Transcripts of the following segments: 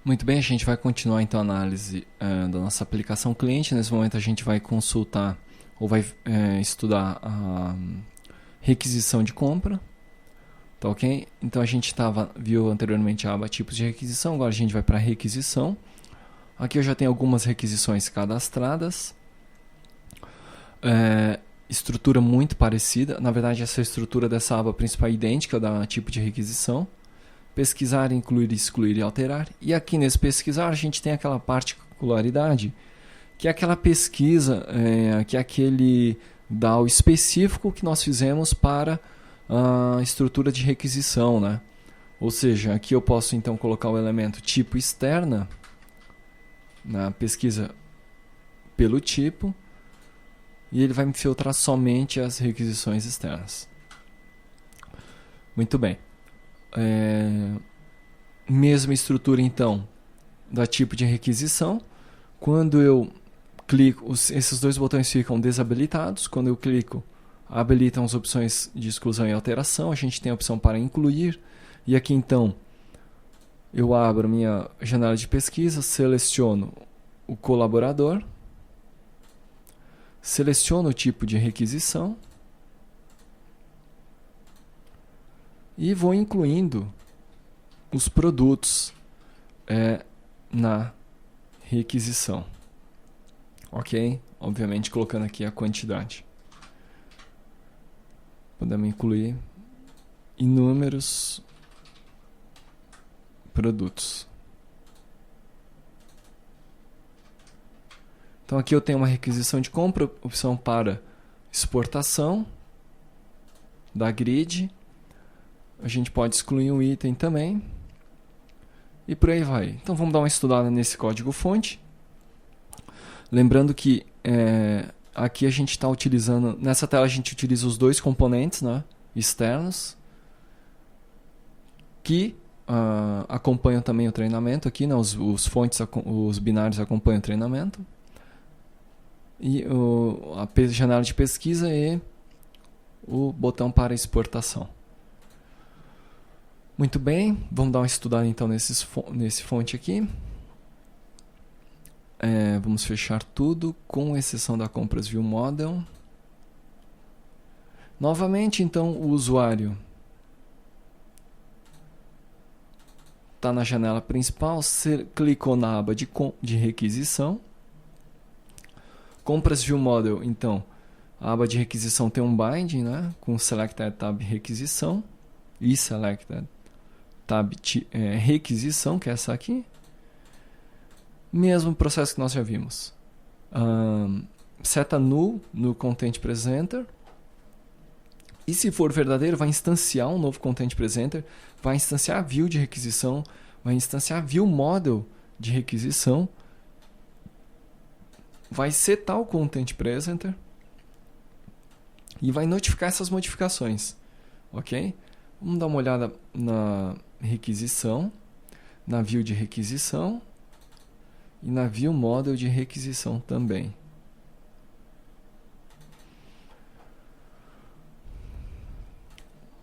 Muito bem, a gente vai continuar então a análise da nossa aplicação cliente. Nesse momento a gente vai consultar ou vai estudar a requisição de compra. Tá ok? Então a gente viu anteriormente a aba tipos de requisição, agora a gente vai para requisição. Aqui eu já tenho algumas requisições cadastradas. Estrutura muito parecida. Na verdade, essa estrutura dessa aba principal é idêntica da tipo de requisição. Pesquisar, incluir, excluir e alterar. E aqui nesse pesquisar a gente tem aquela particularidade, que é aquela pesquisa, que é aquele DAO específico que nós fizemos para a estrutura de requisição, né? Ou seja, aqui eu posso então colocar o elemento tipo externa na pesquisa pelo tipo e ele vai me filtrar somente as requisições externas. Muito bem. Mesma estrutura então da tipo de requisição. Quando eu clico, esses dois botões ficam desabilitados. Quando eu clico, habilitam as opções de exclusão e alteração. A gente tem a opção para incluir. E aqui então eu abro minha janela de pesquisa, seleciono o colaborador, seleciono o tipo de requisição e vou incluindo os produtos na requisição. Ok? Obviamente colocando aqui a quantidade. Podemos incluir inúmeros produtos. Então aqui eu tenho uma requisição de compra, opção para exportação da grid. A gente pode excluir um item também. E por aí vai. Então vamos dar uma estudada nesse código-fonte. Lembrando que aqui a gente está utilizando... Nessa tela a gente utiliza os dois componentes, né, externos que acompanham também o treinamento. Aqui, né, os binários acompanham o treinamento. E a janela de pesquisa e o botão para exportação. Muito bem, vamos dar uma estudada então nesse fonte aqui. Vamos fechar tudo, com exceção da Compras View Model. Novamente, então, o usuário está na janela principal, clicou na aba de requisição. Compras View Model, então, a aba de requisição tem um binding, né, com Selected Tab Requisição e Selected Tab Requisição, que é essa aqui. Mesmo processo que nós já vimos. Seta null no Content Presenter. E se for verdadeiro, vai instanciar um novo Content Presenter, vai instanciar View de requisição, vai instanciar View Model de requisição, vai setar o Content Presenter e vai notificar essas modificações. Ok? Vamos dar uma olhada na requisição, na View de requisição e na View Model de requisição também.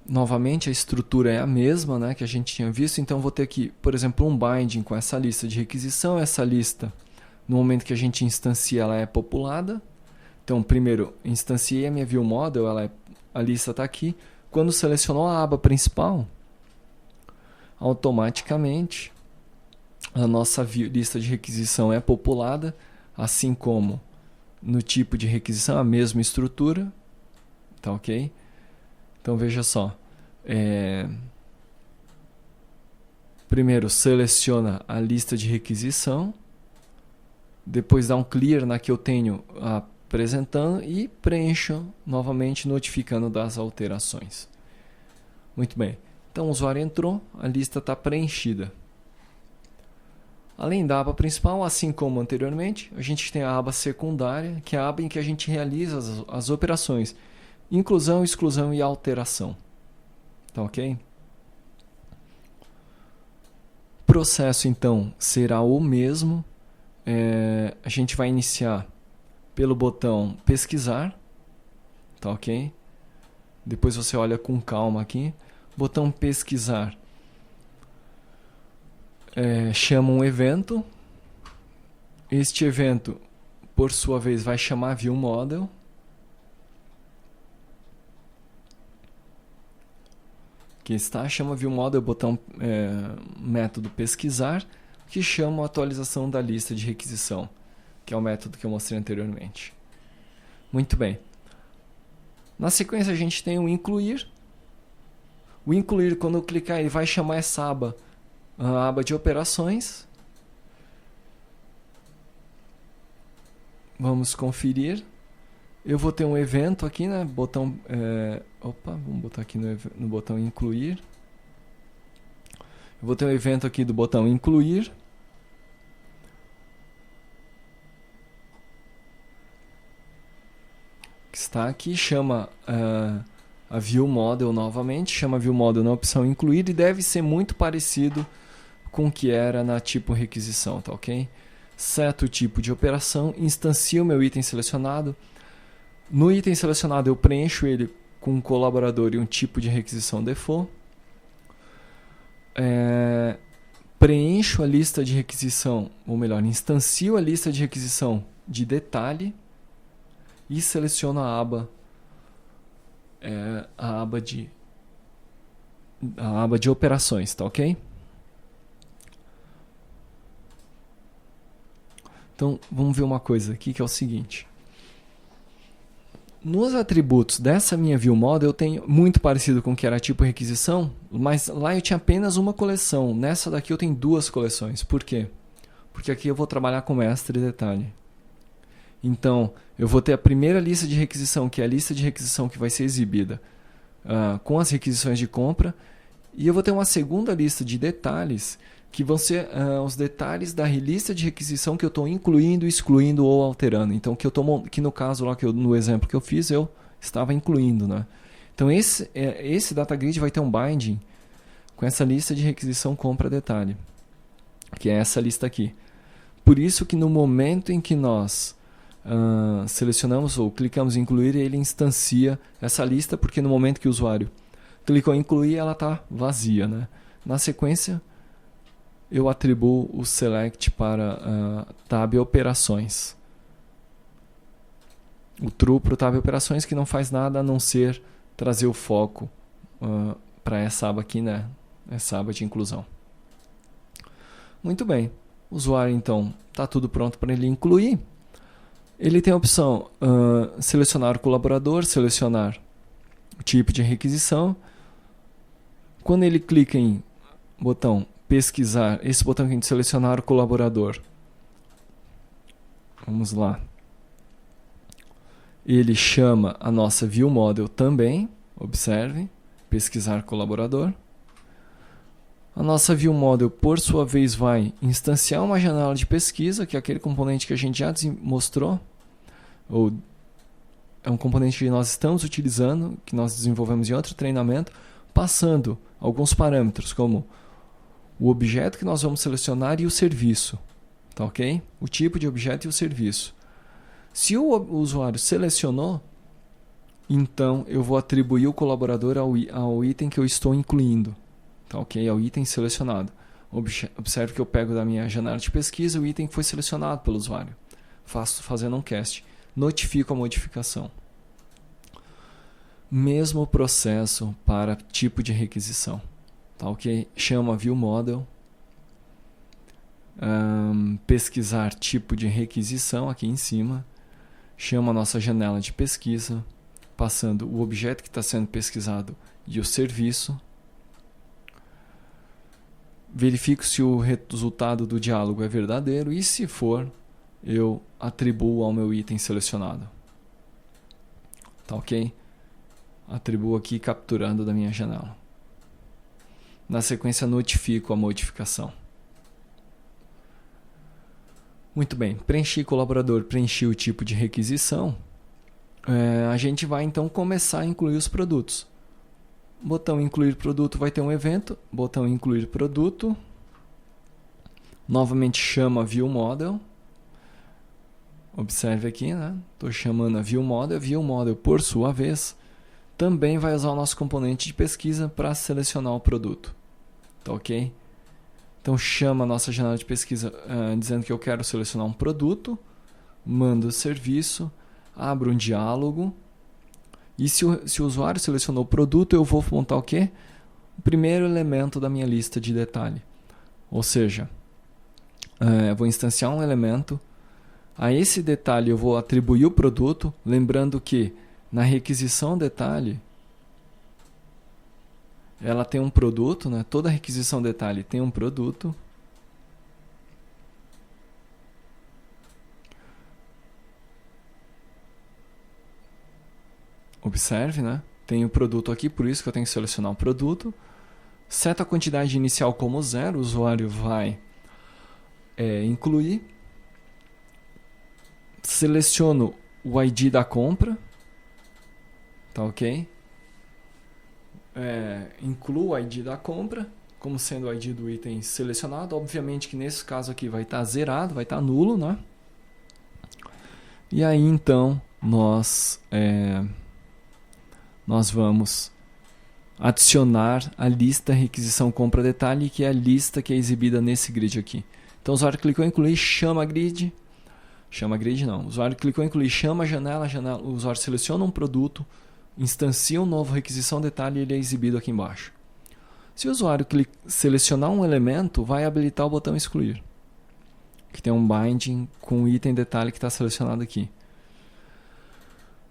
Novamente a estrutura é a mesma, né, que a gente tinha visto. Então vou ter aqui, por exemplo, um binding com essa lista de requisição. Essa lista, no momento que a gente instancia, ela é populada. Então primeiro instanciei a minha View Model, a lista está aqui. Quando selecionou a aba principal, automaticamente a nossa lista de requisição é populada, assim como no tipo de requisição, a mesma estrutura. Tá ok? Então veja só. Primeiro seleciona a lista de requisição, depois dá um clear na que eu tenho apresentando e preencho novamente notificando das alterações. Muito bem. Então o usuário entrou, a lista está preenchida. Além da aba principal, assim como anteriormente, a gente tem a aba secundária, que é a aba em que a gente realiza as operações inclusão, exclusão e alteração. Tá ok? Processo então será o mesmo. A gente vai iniciar pelo botão pesquisar. Tá ok? Depois você olha com calma aqui. Botão pesquisar. chama um evento. Este evento, por sua vez, vai chamar viewModel. Aqui está, chama viewModel, botão método pesquisar, que chama a atualização da lista de requisição, que é o método que eu mostrei anteriormente. Muito bem. Na sequência a gente tem o incluir. O incluir, quando eu clicar, ele vai chamar essa aba, a aba de operações. Vamos conferir. Eu vou ter um evento aqui, né? Botão, vamos botar aqui no botão incluir. Eu vou ter um evento aqui do botão incluir. Que está aqui, chama a viewModel novamente, chama a viewModel na opção incluir e deve ser muito parecido com o que era na tipo requisição, tá ok? Seto o tipo de operação, instancio o meu item selecionado. No item selecionado eu preencho ele com um colaborador e um tipo de requisição default. Preencho a lista de requisição, ou melhor, instancio a lista de requisição de detalhe e seleciono a aba de operações, tá ok? Então, vamos ver uma coisa aqui que é o seguinte. Nos atributos dessa minha viewModel, eu tenho muito parecido com o que era tipo requisição, mas lá eu tinha apenas uma coleção. Nessa daqui eu tenho duas coleções. Por quê? Porque aqui eu vou trabalhar com mestre e detalhe. Então, eu vou ter a primeira lista de requisição, que é a lista de requisição que vai ser exibida com as requisições de compra. E eu vou ter uma segunda lista de detalhes, que vão ser os detalhes da lista de requisição que eu estou incluindo, excluindo ou alterando. Então, que no caso lá, no exemplo que eu fiz, eu estava incluindo, né? Então, esse data grid vai ter um binding com essa lista de requisição compra detalhe, que é essa lista aqui. Por isso que no momento em que nós selecionamos ou clicamos em incluir, ele instancia essa lista, porque no momento que o usuário clicou em incluir, ela está vazia, né? Na sequência, eu atribuo o select para tab operações. O true para o tab operações, que não faz nada a não ser trazer o foco para essa aba aqui, né? Essa aba de inclusão. Muito bem. O usuário, então, está tudo pronto para ele incluir. Ele tem a opção selecionar o colaborador, selecionar o tipo de requisição. Quando ele clica em botão pesquisar, esse botão aqui de selecionar o colaborador, vamos lá, ele chama a nossa viewModel também, observe, pesquisar colaborador. A nossa viewModel, por sua vez, vai instanciar uma janela de pesquisa, que é aquele componente que a gente já mostrou, ou é um componente que nós estamos utilizando, que nós desenvolvemos em outro treinamento, passando alguns parâmetros, como o objeto que nós vamos selecionar e o serviço, tá ok? O tipo de objeto e o serviço. Se o usuário selecionou, então eu vou atribuir o colaborador ao item que eu estou incluindo, tá ok? Ao item selecionado. Observe que eu pego da minha janela de pesquisa o item que foi selecionado pelo usuário. Fazendo um cast. Notifico a modificação. Mesmo processo para tipo de requisição. Tá, ok? Chama viewModel, pesquisar tipo de requisição aqui em cima, chama a nossa janela de pesquisa, passando o objeto que está sendo pesquisado e o serviço, verifico se o resultado do diálogo é verdadeiro e, se for, eu atribuo ao meu item selecionado. Tá ok? Atribuo aqui capturando da minha janela. Na sequência, notifico a modificação. Muito bem, preenchi colaborador, preenchi o tipo de requisição. A gente vai então começar a incluir os produtos. Botão incluir produto vai ter um evento. Botão incluir produto. Novamente chama viewModel. Observe aqui, né? Estou chamando a viewModel. viewModel, por sua vez, também vai usar o nosso componente de pesquisa para selecionar o produto. Tá ok? Então chama a nossa janela de pesquisa dizendo que eu quero selecionar um produto, mando o serviço, abro um diálogo, e se o usuário selecionou o produto, eu vou montar o quê? O primeiro elemento da minha lista de detalhe. Ou seja, vou instanciar um elemento, a esse detalhe eu vou atribuir o produto, lembrando que na requisição detalhe, ela tem um produto, né? Toda requisição detalhe tem um produto. Observe, né? Tem o produto aqui, por isso que eu tenho que selecionar o produto. Seta a quantidade inicial como 0, o usuário vai incluir. Seleciono o ID da compra. Tá ok? Incluo o ID da compra como sendo o ID do item selecionado. Obviamente que nesse caso aqui vai estar zerado, vai estar nulo, né? E aí então nós vamos adicionar a lista requisição compra detalhe, que é a lista que é exibida nesse grid aqui. Então o usuário clicou em incluir, chama grid. Chama grid não. O usuário clicou em incluir, chama a janela, o usuário seleciona um produto, instancia um novo requisição detalhe e ele é exibido aqui embaixo. Se o usuário selecionar um elemento, vai habilitar o botão excluir, que tem um binding com o item detalhe que está selecionado aqui.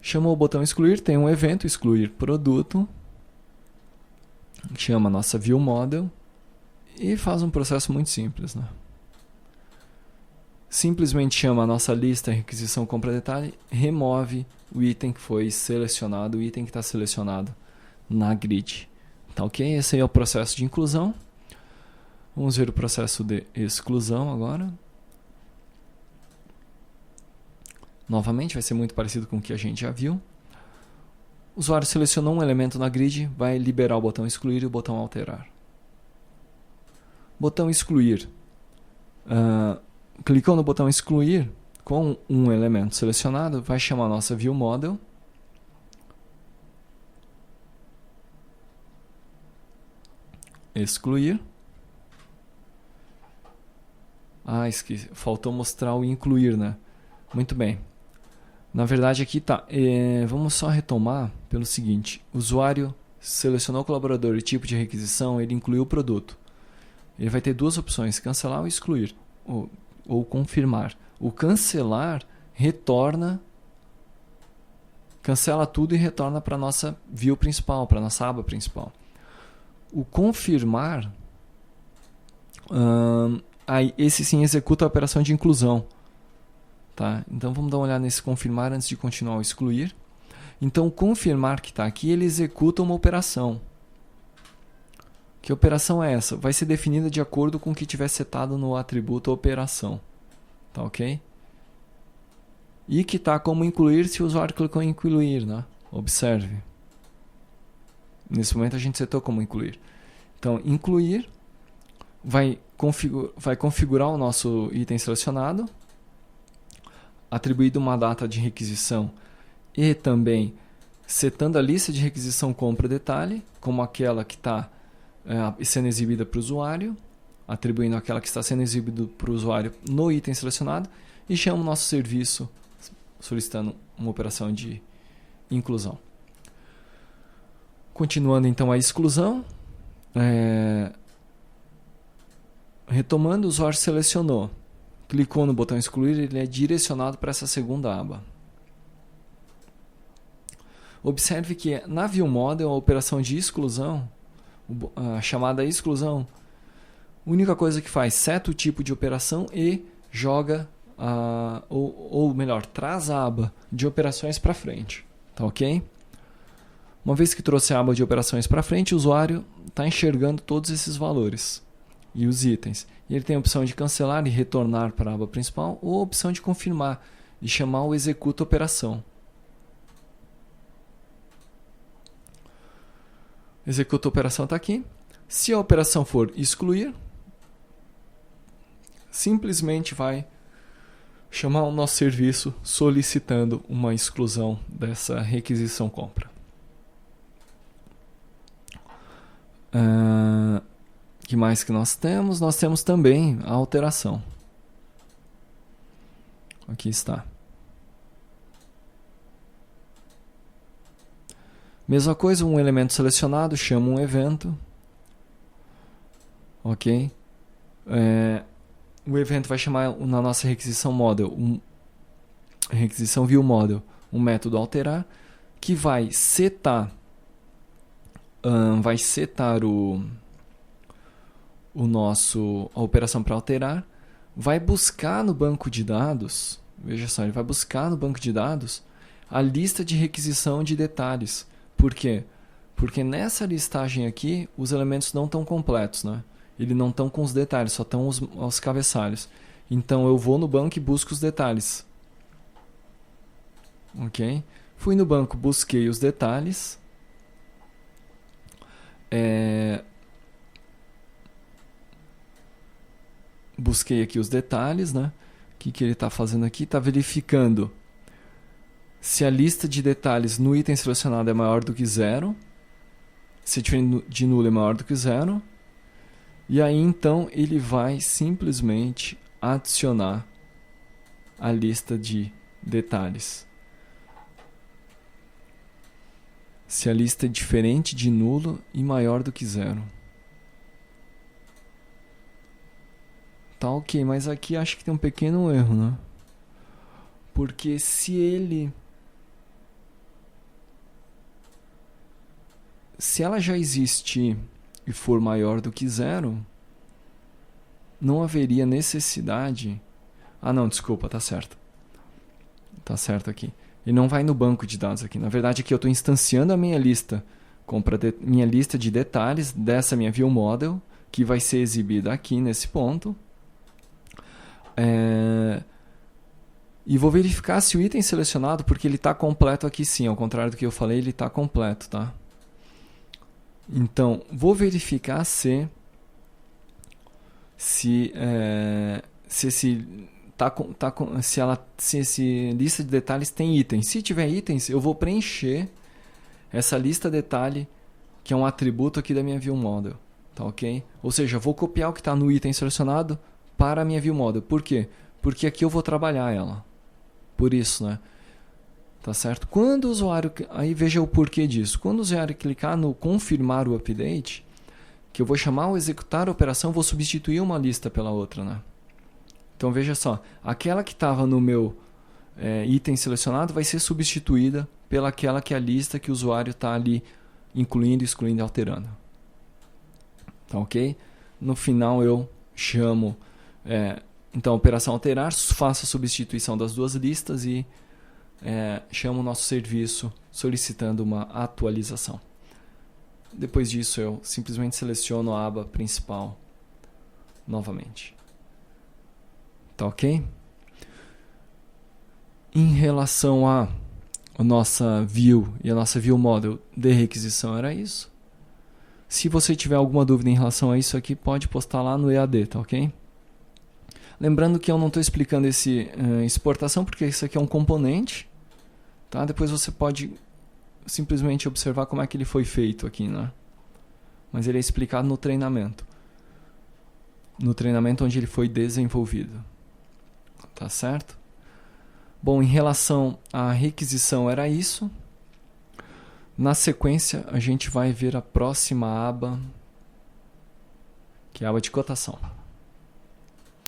Chamou o botão excluir, tem um evento excluir produto, chama a nossa view model e faz um processo muito simples, né? Simplesmente chama a nossa lista requisição compra detalhe, remove o item que foi selecionado, o item que está selecionado na grid. Tá ok? Esse aí é o processo de inclusão. Vamos ver o processo de exclusão agora. Novamente vai ser muito parecido com o que a gente já viu. O usuário selecionou um elemento na grid, vai liberar o botão excluir e o botão alterar. Botão excluir. Clicou no botão excluir com um elemento selecionado, vai chamar a nossa view model. Excluir. Esqueci. Faltou mostrar o incluir, né? Muito bem. Na verdade aqui tá. Vamos só retomar pelo seguinte. O usuário selecionou o colaborador e tipo de requisição, ele incluiu o produto. Ele vai ter duas opções, cancelar ou excluir. Ou confirmar. O cancelar retorna, cancela tudo e retorna para a nossa view principal, para a nossa aba principal. O confirmar, esse sim executa a operação de inclusão. Tá? Então vamos dar uma olhada nesse confirmar antes de continuar o excluir. Então o confirmar que está aqui, ele executa uma operação. Que operação é essa? Vai ser definida de acordo com o que tiver setado no atributo operação. Tá ok? E que está como incluir se o usuário clicou em incluir, né? Observe. Nesse momento a gente setou como incluir. Então, incluir vai configurar o nosso item selecionado, atribuído uma data de requisição e também setando a lista de requisição compra detalhe, como aquela que está sendo exibida para o usuário, atribuindo aquela que está sendo exibida para o usuário no item selecionado, e chama o nosso serviço solicitando uma operação de inclusão. Continuando então a exclusão, retomando, o usuário selecionou, clicou no botão excluir, ele é direcionado para essa segunda aba. Observe que na view model, a operação de exclusão, a chamada exclusão, a única coisa que faz, seta o tipo de operação e joga, ou melhor, traz a aba de operações para frente. Tá ok? Uma vez que trouxe a aba de operações para frente, o usuário está enxergando todos esses valores e os itens. E ele tem a opção de cancelar e retornar para a aba principal, ou a opção de confirmar e chamar o executa operação. Executa a operação está aqui. Se a operação for excluir, simplesmente vai chamar o nosso serviço solicitando uma exclusão dessa requisição compra. que mais que nós temos? Nós temos também a alteração. Aqui está. Mesma coisa, um elemento selecionado, chama um evento. Ok? O evento vai chamar na nossa requisição model, requisição view model, um método alterar, que vai setar a operação para alterar, vai buscar no banco de dados, veja só, ele vai buscar no banco de dados a lista de requisição de detalhes. Por quê? Porque nessa listagem aqui, os elementos não estão completos, né? Eles não estão com os detalhes, só estão os cabeçalhos. Então eu vou no banco e busco os detalhes. Ok? Fui no banco, busquei os detalhes. Busquei aqui os detalhes, né? O que ele está fazendo aqui? Está verificando se a lista de detalhes no item selecionado é maior do que 0. Se a diferença de nulo é maior do que 0. E aí então ele vai simplesmente adicionar a lista de detalhes. Se a lista é diferente de nulo e maior do que 0. Tá ok, mas aqui acho que tem um pequeno erro, né? Porque se ela já existir e for maior do que 0, não haveria necessidade... Ah, não, desculpa, tá certo. Tá certo aqui. Ele não vai no banco de dados aqui. Na verdade, aqui eu estou instanciando a minha lista, minha lista de detalhes dessa minha view model, que vai ser exibida aqui nesse ponto. E vou verificar se o item selecionado, porque ele está completo aqui sim, ao contrário do que eu falei, ele está completo, tá? Então, vou verificar se esse lista de detalhes tem itens. Se tiver itens, eu vou preencher essa lista detalhe, que é um atributo aqui da minha view model, tá ok? Ou seja, eu vou copiar o que está no item selecionado para a minha view model. Por quê? Porque aqui eu vou trabalhar ela. Por isso, né? Tá certo? Quando o usuário... Aí veja o porquê disso. Quando o usuário clicar no confirmar o update, que eu vou chamar o executar a operação, vou substituir uma lista pela outra, né? Então veja só. Aquela que estava no meu item selecionado vai ser substituída pelaquela que é a lista que o usuário está ali incluindo, excluindo e alterando. Tá ok? No final eu chamo... então, a operação alterar, faço a substituição das duas listas e chamo o nosso serviço solicitando uma atualização. Depois disso, eu simplesmente seleciono a aba principal novamente. Tá ok? Em relação a nossa view e a nossa view model de requisição, era isso. Se você tiver alguma dúvida em relação a isso aqui, pode postar lá no EAD, tá ok? Lembrando que eu não estou explicando esse exportação, porque isso aqui é um componente. Tá? Depois você pode simplesmente observar como é que ele foi feito aqui, né? Mas ele é explicado no treinamento. No treinamento onde ele foi desenvolvido. Tá certo? Bom, em relação à requisição era isso. Na sequência, a gente vai ver a próxima aba, que é a aba de cotação.